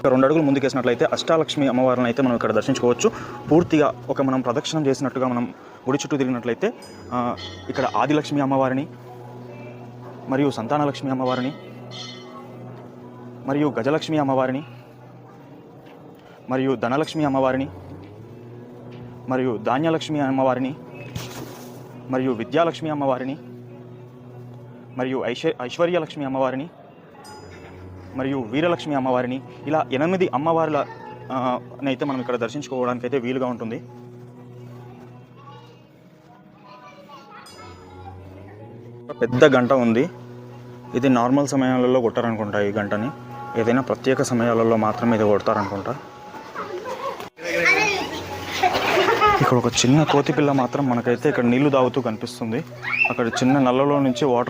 2 అడుగులు ముందుకేసినట్లయితే అష్టాలక్ష్మి అమ్మవారిని అయితే మనం ఇక్కడ దర్శించుకోవచ్చు. పూర్తిగా మనం ప్రదక్షిణం చేసినట్టుగా మనం గుడి చుట్టూ తిరిగినట్లయితే ఇక్కడ ఆదిలక్ష్మి అమ్మవారిని, మరియు సంతానలక్ష్మి అమ్మవారిని, మరియు గజలక్ష్మి అమ్మవారిని, మరియు ధనలక్ష్మి అమ్మవారిని, మరియు ధాన్యలక్ష్మి అమ్మవారిని, మరియు విద్యాలక్ష్మి అమ్మవారిని, మరియు ఐశ్వర్యలక్ష్మి అమ్మవారిని, మరియు వీరలక్ష్మి అమ్మవారిని, ఇలా 8 అమ్మవార్ల అయితే మనం ఇక్కడ దర్శించుకోవడానికి అయితే వీలుగా ఉంటుంది. పెద్ద గంట ఉంది. ఇది నార్మల్ సమయాలలో కొట్టారనుకుంటా. ఈ గంటని ఏదైనా ప్రత్యేక సమయాలలో మాత్రమే ఇది కొడతారనుకుంటా. ఇక్కడ ఒక చిన్న కోతి పిల్ల మాత్రం మనకైతే ఇక్కడ నీళ్లు తాగుతూ కనిపిస్తుంది. అక్కడ చిన్న నల్లలో నుంచి వాటర్